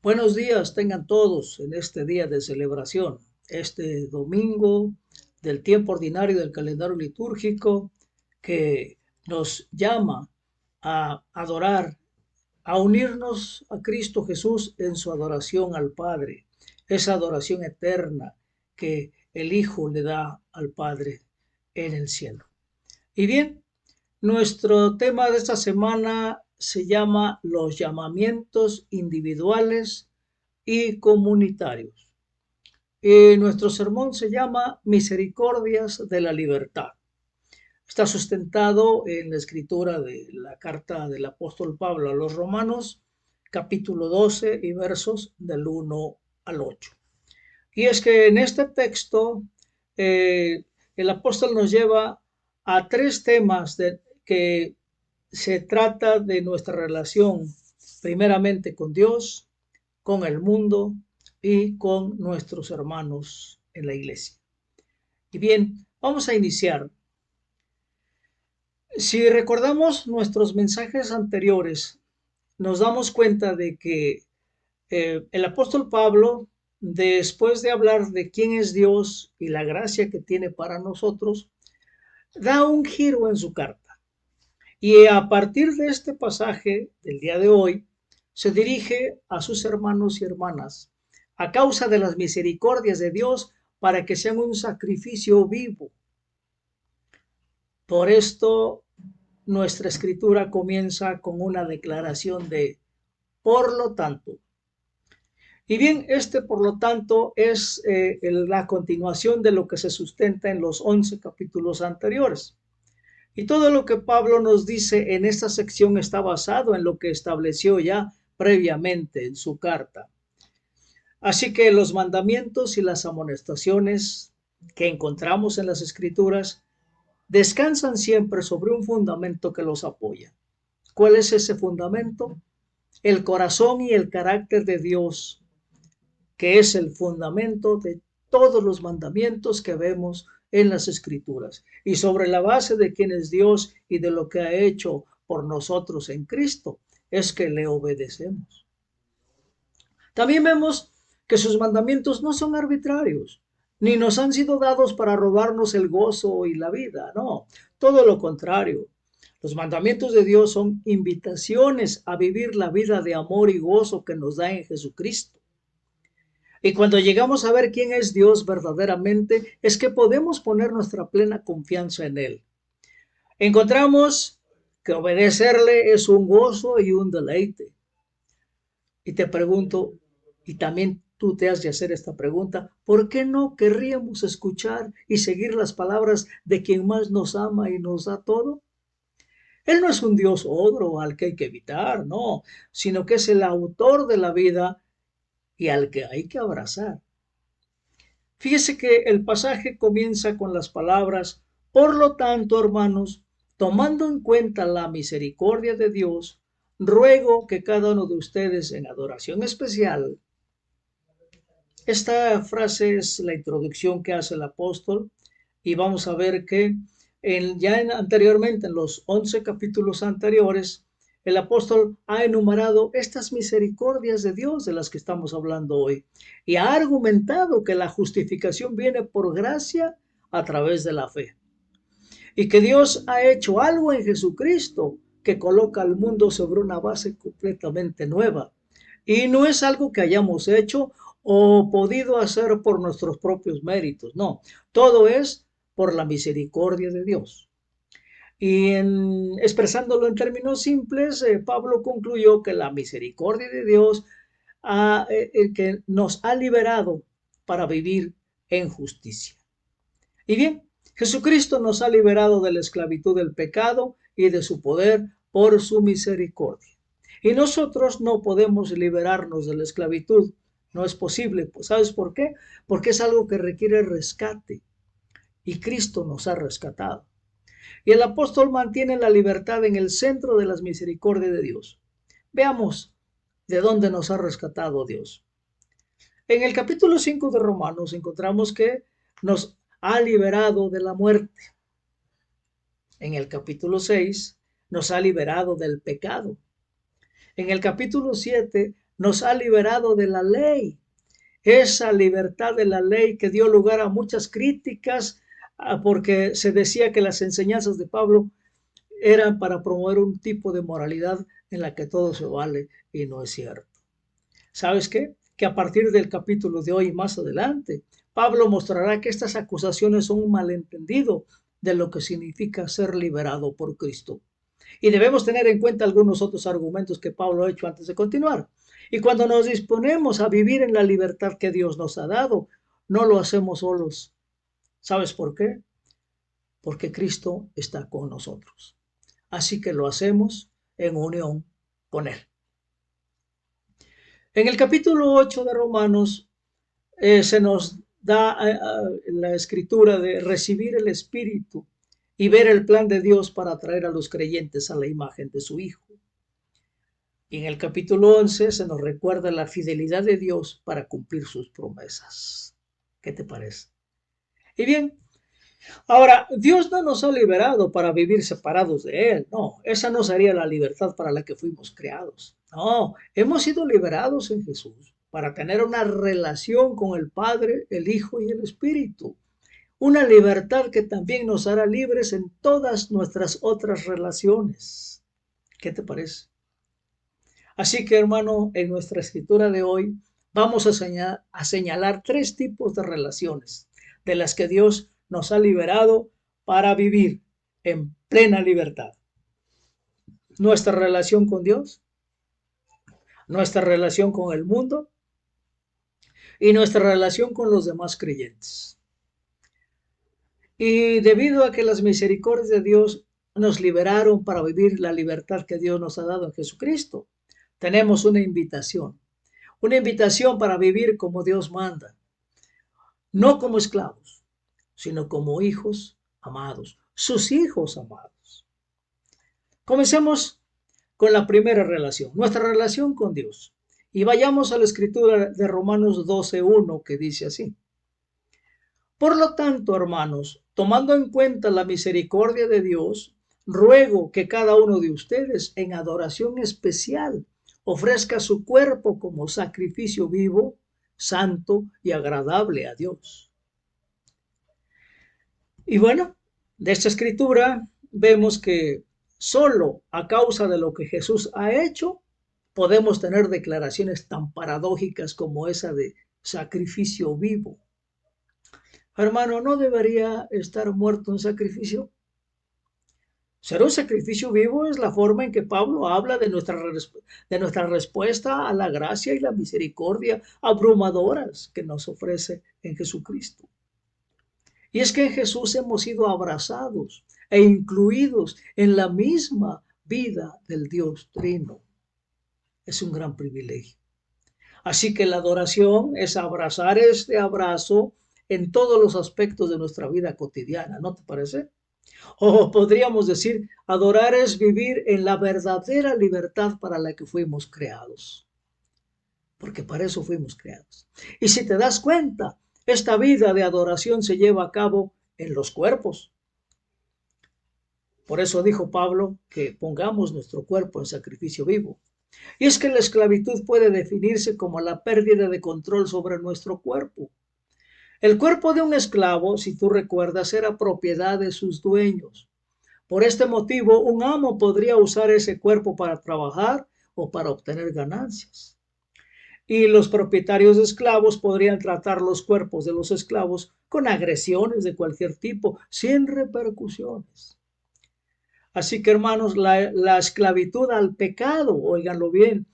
Buenos días tengan todos en este día de celebración, este domingo del tiempo ordinario del calendario litúrgico que nos llama a adorar, a unirnos a Cristo Jesús en su adoración al Padre, esa adoración eterna que el Hijo le da al Padre en el cielo. Y bien, nuestro tema de esta semana se llama los llamamientos individuales y comunitarios. Nuestro sermón se llama Misericordias de la Libertad. Está sustentado en la escritura de la carta del apóstol Pablo a los Romanos, capítulo 12 y versos del 1 al 8. Y es que en este texto el apóstol nos lleva a tres temas que se trata de nuestra relación primeramente con Dios, con el mundo y con nuestros hermanos en la iglesia. Y bien, vamos a iniciar. Si recordamos nuestros mensajes anteriores, nos damos cuenta de que el apóstol Pablo, después de hablar de quién es Dios y la gracia que tiene para nosotros, da un giro en su carta. Y a partir de este pasaje del día de hoy, se dirige a sus hermanos y hermanas a causa de las misericordias de Dios para que sean un sacrificio vivo. Por esto, nuestra escritura comienza con una declaración de por lo tanto. Y bien, por lo tanto es la continuación de lo que se sustenta en los 11 capítulos anteriores. Y todo lo que Pablo nos dice en esta sección está basado en lo que estableció ya previamente en su carta. Así que los mandamientos y las amonestaciones que encontramos en las escrituras descansan siempre sobre un fundamento que los apoya. ¿Cuál es ese fundamento? El corazón y el carácter de Dios, que es el fundamento de todos los mandamientos que vemos en las escrituras. Y sobre la base de quién es Dios y de lo que ha hecho por nosotros en Cristo, es que le obedecemos. También vemos que sus mandamientos no son arbitrarios, ni nos han sido dados para robarnos el gozo y la vida, no, todo lo contrario. Los mandamientos de Dios son invitaciones a vivir la vida de amor y gozo que nos da en Jesucristo. Y cuando llegamos a ver quién es Dios verdaderamente, es que podemos poner nuestra plena confianza en Él. Encontramos que obedecerle es un gozo y un deleite. Y te pregunto, y también tú te has de hacer esta pregunta, ¿por qué no querríamos escuchar y seguir las palabras de quien más nos ama y nos da todo? Él no es un Dios ogro al que hay que evitar, no, sino que es el autor de la vida y al que hay que abrazar. Fíjese que el pasaje comienza con las palabras, por lo tanto, hermanos, tomando en cuenta la misericordia de Dios, ruego que cada uno de ustedes en adoración especial. Esta frase es la introducción que hace el apóstol y vamos a ver que anteriormente, en los 11 capítulos anteriores, el apóstol ha enumerado estas misericordias de Dios de las que estamos hablando hoy y ha argumentado que la justificación viene por gracia a través de la fe y que Dios ha hecho algo en Jesucristo que coloca al mundo sobre una base completamente nueva. Y no es algo que hayamos hecho o podido hacer por nuestros propios méritos, no, todo es por la misericordia de Dios. Y expresándolo en términos simples, Pablo concluyó que la misericordia de Dios que nos ha liberado para vivir en justicia. Y bien, Jesucristo nos ha liberado de la esclavitud del pecado y de su poder por su misericordia. Y nosotros no podemos liberarnos de la esclavitud. No es posible. Pues ¿sabes por qué? Porque es algo que requiere rescate. Y Cristo nos ha rescatado. Y el apóstol mantiene la libertad en el centro de las misericordias de Dios. Veamos de dónde nos ha rescatado Dios. En el capítulo 5 de Romanos encontramos que nos ha liberado de la muerte. En el capítulo 6 nos ha liberado del pecado. En el capítulo 7 nos ha liberado de la ley. Esa libertad de la ley que dio lugar a muchas críticas, porque se decía que las enseñanzas de Pablo eran para promover un tipo de moralidad en la que todo se vale, y no es cierto. ¿Sabes qué? Que a partir del capítulo de hoy y más adelante, Pablo mostrará que estas acusaciones son un malentendido de lo que significa ser liberado por Cristo. Y debemos tener en cuenta algunos otros argumentos que Pablo ha hecho antes de continuar. Y cuando nos disponemos a vivir en la libertad que Dios nos ha dado, no lo hacemos solos. ¿Sabes por qué? Porque Cristo está con nosotros. Así que lo hacemos en unión con Él. En el capítulo 8 de Romanos se nos da la escritura de recibir el Espíritu y ver el plan de Dios para traer a los creyentes a la imagen de su Hijo. Y en el capítulo 11 se nos recuerda la fidelidad de Dios para cumplir sus promesas. ¿Qué te parece? Y bien, ahora, Dios no nos ha liberado para vivir separados de Él. No, esa no sería la libertad para la que fuimos creados. No, hemos sido liberados en Jesús para tener una relación con el Padre, el Hijo y el Espíritu. Una libertad que también nos hará libres en todas nuestras otras relaciones. ¿Qué te parece? Así que, hermano, en nuestra escritura de hoy vamos a señalar tres tipos de relaciones de las que Dios nos ha liberado para vivir en plena libertad. Nuestra relación con Dios, nuestra relación con el mundo y nuestra relación con los demás creyentes. Y debido a que las misericordias de Dios nos liberaron para vivir la libertad que Dios nos ha dado en Jesucristo, tenemos una invitación para vivir como Dios manda, no como esclavos, sino como hijos amados, sus hijos amados. Comencemos con la primera relación, nuestra relación con Dios. Y vayamos a la escritura de Romanos 12:1, que dice así: por lo tanto, hermanos, tomando en cuenta la misericordia de Dios, ruego que cada uno de ustedes en adoración especial ofrezca su cuerpo como sacrificio vivo, santo y agradable a Dios. Y bueno, de esta escritura vemos que solo a causa de lo que Jesús ha hecho, podemos tener declaraciones tan paradójicas como esa de sacrificio vivo. Hermano, ¿no debería estar muerto un sacrificio? Ser un sacrificio vivo es la forma en que Pablo habla de nuestra respuesta a la gracia y la misericordia abrumadoras que nos ofrece en Jesucristo. Y es que en Jesús hemos sido abrazados e incluidos en la misma vida del Dios Trino. Es un gran privilegio. Así que la adoración es abrazar este abrazo en todos los aspectos de nuestra vida cotidiana, ¿no te parece? O podríamos decir, adorar es vivir en la verdadera libertad para la que fuimos creados. Porque para eso fuimos creados. Y si te das cuenta, esta vida de adoración se lleva a cabo en los cuerpos. Por eso dijo Pablo que pongamos nuestro cuerpo en sacrificio vivo. Y es que la esclavitud puede definirse como la pérdida de control sobre nuestro cuerpo. El cuerpo de un esclavo, si tú recuerdas, era propiedad de sus dueños. Por este motivo, un amo podría usar ese cuerpo para trabajar o para obtener ganancias. Y los propietarios de esclavos podrían tratar los cuerpos de los esclavos con agresiones de cualquier tipo, sin repercusiones. Así que, hermanos, la esclavitud al pecado, óiganlo bien,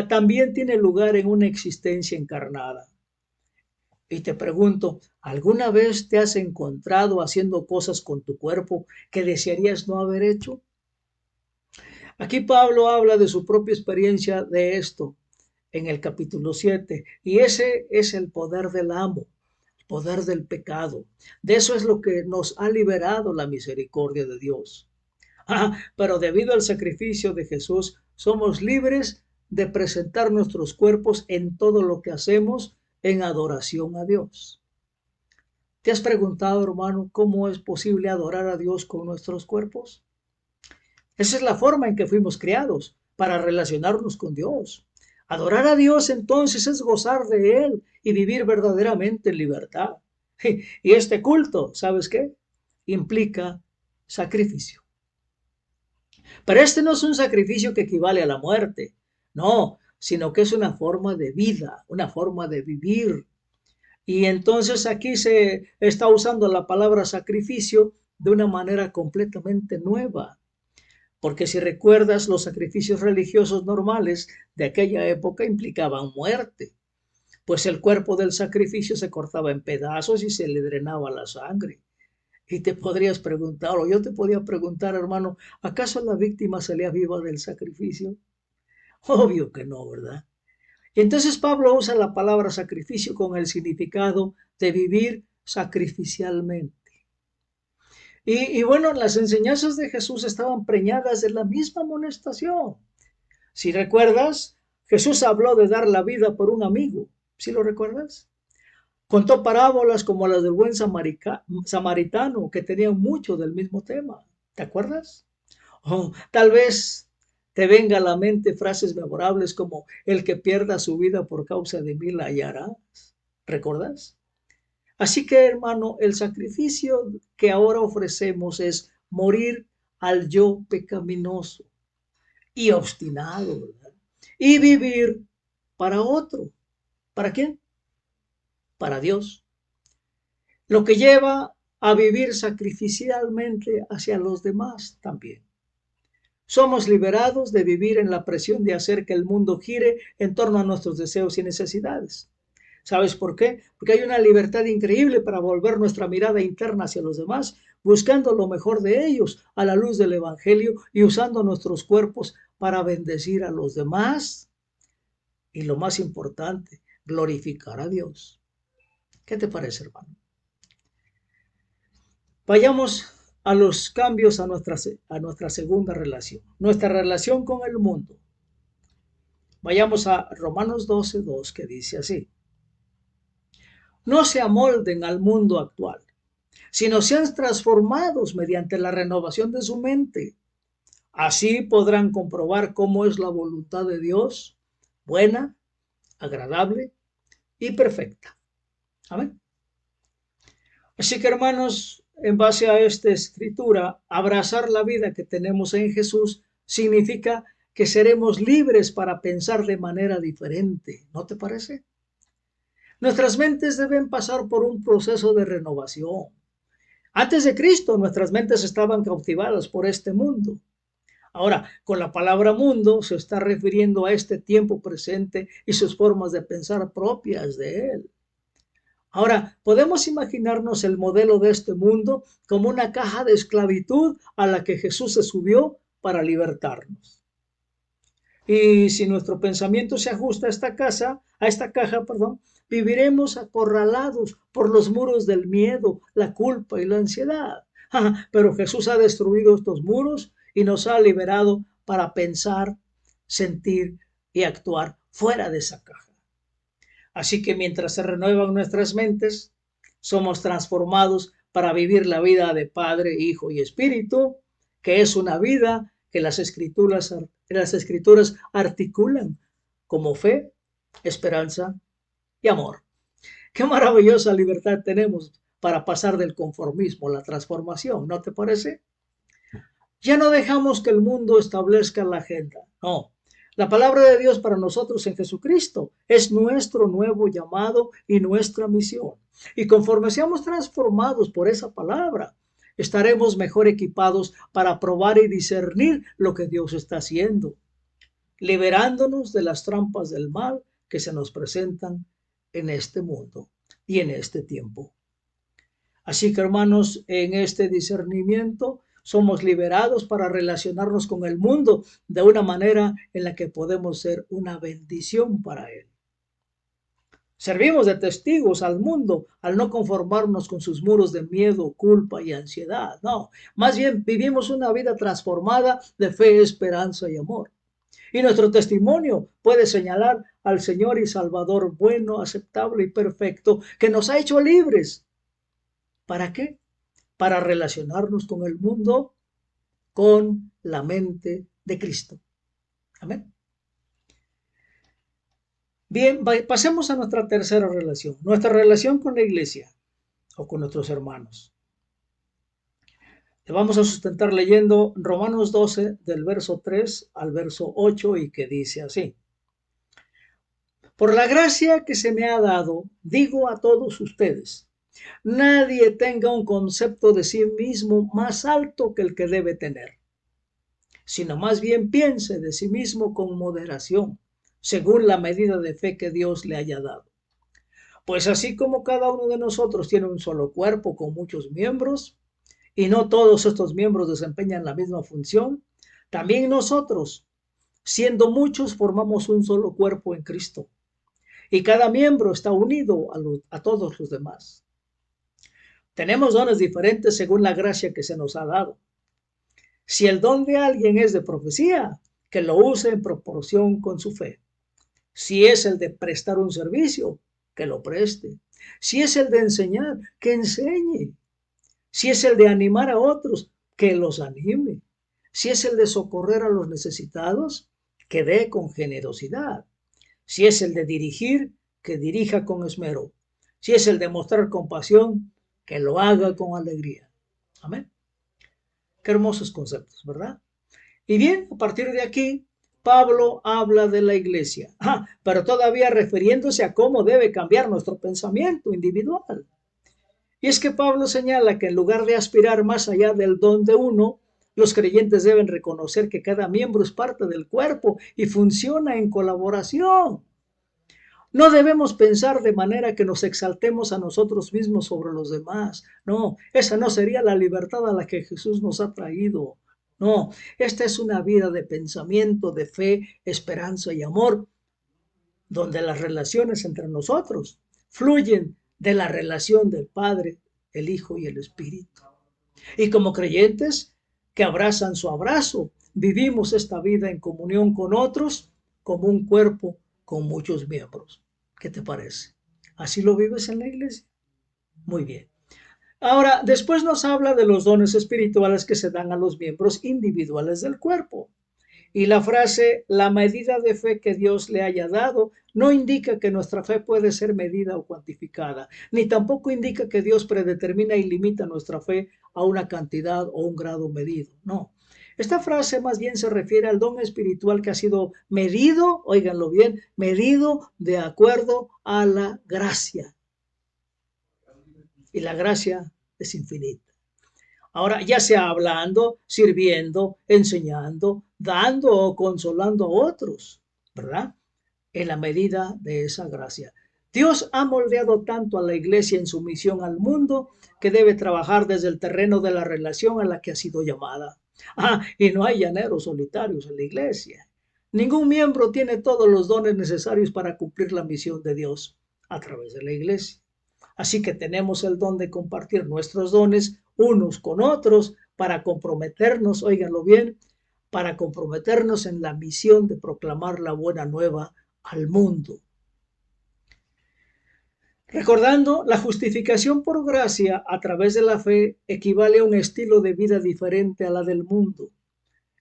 también tiene lugar en una existencia encarnada. Y te pregunto, ¿alguna vez te has encontrado haciendo cosas con tu cuerpo que desearías no haber hecho? Aquí Pablo habla de su propia experiencia de esto en el capítulo 7, y ese es el poder del amo, el poder del pecado. De eso es lo que nos ha liberado la misericordia de Dios. Pero debido al sacrificio de Jesús, somos libres de presentar nuestros cuerpos en todo lo que hacemos en adoración a Dios. ¿Te has preguntado, hermano, cómo es posible adorar a Dios con nuestros cuerpos? Esa es la forma en que fuimos creados, para relacionarnos con Dios. Adorar a Dios entonces es gozar de Él y vivir verdaderamente en libertad. Y este culto, ¿sabes qué? Implica sacrificio. Pero este no es un sacrificio que equivale a la muerte, no, sino que es una forma de vida, una forma de vivir. Y entonces aquí se está usando la palabra sacrificio de una manera completamente nueva. Porque si recuerdas, los sacrificios religiosos normales de aquella época implicaban muerte, pues el cuerpo del sacrificio se cortaba en pedazos y se le drenaba la sangre. Y te podrías preguntar, o yo te podía preguntar, hermano, ¿acaso la víctima salía viva del sacrificio? Obvio que no, ¿verdad? Y entonces Pablo usa la palabra sacrificio con el significado de vivir sacrificialmente. Y bueno, las enseñanzas de Jesús estaban preñadas de la misma amonestación. Si recuerdas, Jesús habló de dar la vida por un amigo. ¿Sí lo recuerdas? Contó parábolas como las del buen samaritano, que tenían mucho del mismo tema. ¿Te acuerdas? O tal vez te venga a la mente frases memorables como el que pierda su vida por causa de mí la hallará. ¿Recuerdas? Así que, hermano, el sacrificio que ahora ofrecemos es morir al yo pecaminoso y obstinado, ¿verdad? Y vivir para otro. ¿Para quién? Para Dios. Lo que lleva a vivir sacrificialmente hacia los demás también. Somos liberados de vivir en la presión de hacer que el mundo gire en torno a nuestros deseos y necesidades. ¿Sabes por qué? Porque hay una libertad increíble para volver nuestra mirada interna hacia los demás, buscando lo mejor de ellos a la luz del Evangelio y usando nuestros cuerpos para bendecir a los demás. Y lo más importante, glorificar a Dios. ¿Qué te parece, hermano? Vayamos a los cambios a nuestra segunda relación, nuestra relación con el mundo. Vayamos a Romanos 12:2, que dice así: no se amolden al mundo actual, sino sean transformados mediante la renovación de su mente. Así podrán comprobar cómo es la voluntad de Dios, buena, agradable y perfecta. Amén. Así que, hermanos, en base a esta escritura, abrazar la vida que tenemos en Jesús significa que seremos libres para pensar de manera diferente. ¿No te parece? Nuestras mentes deben pasar por un proceso de renovación. Antes de Cristo, nuestras mentes estaban cautivadas por este mundo. Ahora, con la palabra mundo se está refiriendo a este tiempo presente y sus formas de pensar propias de él. Ahora, podemos imaginarnos el modelo de este mundo como una caja de esclavitud a la que Jesús se subió para libertarnos. Y si nuestro pensamiento se ajusta a esta caja, viviremos acorralados por los muros del miedo, la culpa y la ansiedad. Pero Jesús ha destruido estos muros y nos ha liberado para pensar, sentir y actuar fuera de esa caja. Así que mientras se renuevan nuestras mentes, somos transformados para vivir la vida de Padre, Hijo y Espíritu, que es una vida que las escrituras articulan como fe, esperanza y amor. Qué maravillosa libertad tenemos para pasar del conformismo a la transformación, ¿no te parece? Ya no dejamos que el mundo establezca la agenda, no. La palabra de Dios para nosotros en Jesucristo es nuestro nuevo llamado y nuestra misión. Y conforme seamos transformados por esa palabra, estaremos mejor equipados para probar y discernir lo que Dios está haciendo, liberándonos de las trampas del mal que se nos presentan en este mundo y en este tiempo. Así que, hermanos, en este discernimiento somos liberados para relacionarnos con el mundo de una manera en la que podemos ser una bendición para él. Servimos de testigos al mundo al no conformarnos con sus muros de miedo, culpa y ansiedad. No, más bien vivimos una vida transformada de fe, esperanza y amor. Y nuestro testimonio puede señalar al Señor y Salvador bueno, aceptable y perfecto que nos ha hecho libres. ¿Para qué? Para relacionarnos con el mundo con la mente de Cristo. Amén. Bien, pasemos a nuestra tercera relación, nuestra relación con la iglesia o con nuestros hermanos. Le vamos a sustentar leyendo Romanos 12 del verso 3 al verso 8 y que dice así. Por la gracia que se me ha dado, digo a todos ustedes, nadie tenga un concepto de sí mismo más alto que el que debe tener, sino más bien piense de sí mismo con moderación, según la medida de fe que Dios le haya dado. Pues así como cada uno de nosotros tiene un solo cuerpo con muchos miembros, y no todos estos miembros desempeñan la misma función, también nosotros, siendo muchos, formamos un solo cuerpo en Cristo. Y cada miembro está unido a todos los demás. Tenemos dones diferentes según la gracia que se nos ha dado. Si el don de alguien es de profecía, que lo use en proporción con su fe. Si es el de prestar un servicio, que lo preste. Si es el de enseñar, que enseñe. Si es el de animar a otros, que los anime. Si es el de socorrer a los necesitados, que dé con generosidad. Si es el de dirigir, que dirija con esmero. Si es el de mostrar compasión, que lo haga con alegría. Amén. Qué hermosos conceptos, ¿verdad? Y bien, a partir de aquí, Pablo habla de la iglesia, pero todavía refiriéndose a cómo debe cambiar nuestro pensamiento individual. Y es que Pablo señala que en lugar de aspirar más allá del don de uno, los creyentes deben reconocer que cada miembro es parte del cuerpo y funciona en colaboración. No debemos pensar de manera que nos exaltemos a nosotros mismos sobre los demás. No, esa no sería la libertad a la que Jesús nos ha traído. No, esta es una vida de pensamiento, de fe, esperanza y amor, donde las relaciones entre nosotros fluyen de la relación del Padre, el Hijo y el Espíritu. Y como creyentes que abrazan su abrazo, vivimos esta vida en comunión con otros como un cuerpo con muchos miembros. ¿Qué te parece? ¿Así lo vives en la iglesia? Muy bien. Ahora, después nos habla de los dones espirituales que se dan a los miembros individuales del cuerpo. Y la frase, la medida de fe que Dios le haya dado, no indica que nuestra fe puede ser medida o cuantificada, ni tampoco indica que Dios predetermina y limita nuestra fe a una cantidad o un grado medido. No. Esta frase más bien se refiere al don espiritual que ha sido medido, óiganlo bien, medido de acuerdo a la gracia. Y la gracia es infinita. Ahora, ya sea hablando, sirviendo, enseñando, dando o consolando a otros, ¿verdad? En la medida de esa gracia. Dios ha moldeado tanto a la iglesia en su misión al mundo que debe trabajar desde el terreno de la relación a la que ha sido llamada. Y no hay llaneros solitarios en la iglesia. Ningún miembro tiene todos los dones necesarios para cumplir la misión de Dios a través de la iglesia. Así que tenemos el don de compartir nuestros dones unos con otros para comprometernos, óiganlo bien, para comprometernos en la misión de proclamar la buena nueva al mundo. Recordando, la justificación por gracia a través de la fe equivale a un estilo de vida diferente a la del mundo.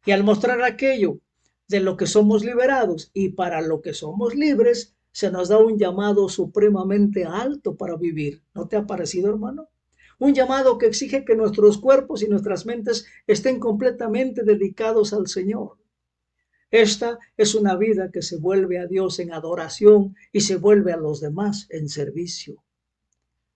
Y al mostrar aquello de lo que somos liberados y para lo que somos libres, se nos da un llamado supremamente alto para vivir. ¿No te ha parecido, hermano? Un llamado que exige que nuestros cuerpos y nuestras mentes estén completamente dedicados al Señor. Esta es una vida que se vuelve a Dios en adoración y se vuelve a los demás en servicio.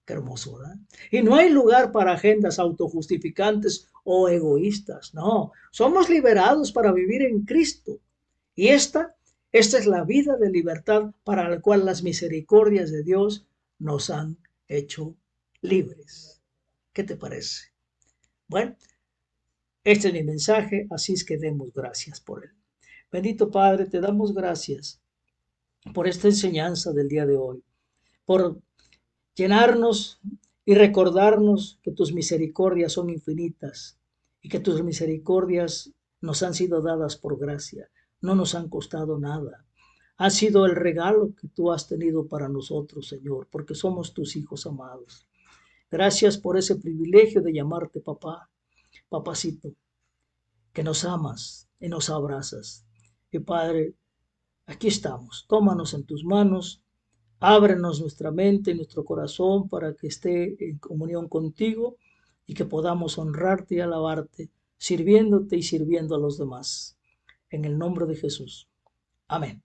Qué hermosura. Y no hay lugar para agendas autojustificantes o egoístas. No, somos liberados para vivir en Cristo. Y esta es la vida de libertad para la cual las misericordias de Dios nos han hecho libres. ¿Qué te parece? Bueno, este es mi mensaje, así es que demos gracias por él. Bendito Padre, te damos gracias por esta enseñanza del día de hoy, por llenarnos y recordarnos que tus misericordias son infinitas y que tus misericordias nos han sido dadas por gracia, no nos han costado nada. Ha sido el regalo que tú has tenido para nosotros, Señor, porque somos tus hijos amados. Gracias por ese privilegio de llamarte papá, papacito, que nos amas y nos abrazas. Y Padre, aquí estamos. Tómanos en tus manos. Ábrenos nuestra mente y nuestro corazón para que esté en comunión contigo y que podamos honrarte y alabarte, sirviéndote y sirviendo a los demás. En el nombre de Jesús. Amén.